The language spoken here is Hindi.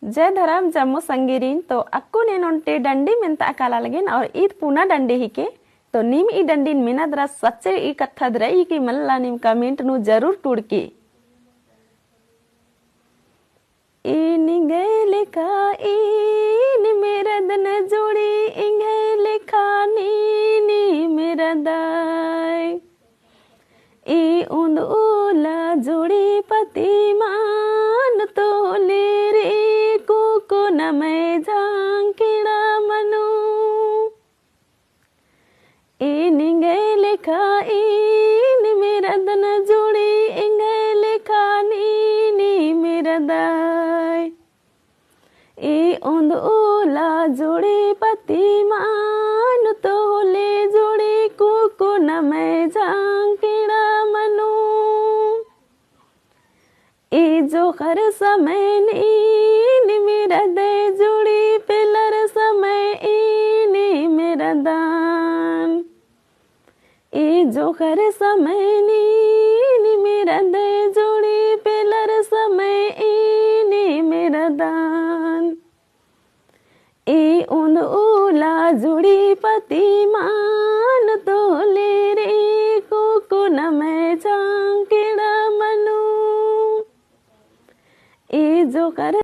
जय धर्म जम्मू संगिरीन तो अक्कू नेनोंटे डंडी मेंता कालालगिन और ईद पूना डंडी हिके तो नीम ई डंडीन मिनद्रा सच्चे ई कथा द्रई की मल्ला नीम कमेंट नु जरूर टुड़की ई निगे लिखा ई नि मेरा दन जोड़ी इंगे लिखा नी मेरा दाई ई उंद उला जोड़ी पति मान तो ले रे को न मैं झांकिड़ा मनु ई निगे लिखा ई नि मेरा दन जोड़ी इंगे लिखा नी मेरा दाई ई उंद उला जोड़ी पति मान तो ले जोड़ी को न मैं झांकिड़ा मनु ई जो हर समय नी मेरा दे जोड़ी पिलर समय नी मेरा दान ई जो हर समय नी मेरा दे जोड़ी पिलर समय नी मेरा दान ई उन उला जुड़ी पति मान तो ले रे को न मैं झांकिड़ा मनु ई जो कर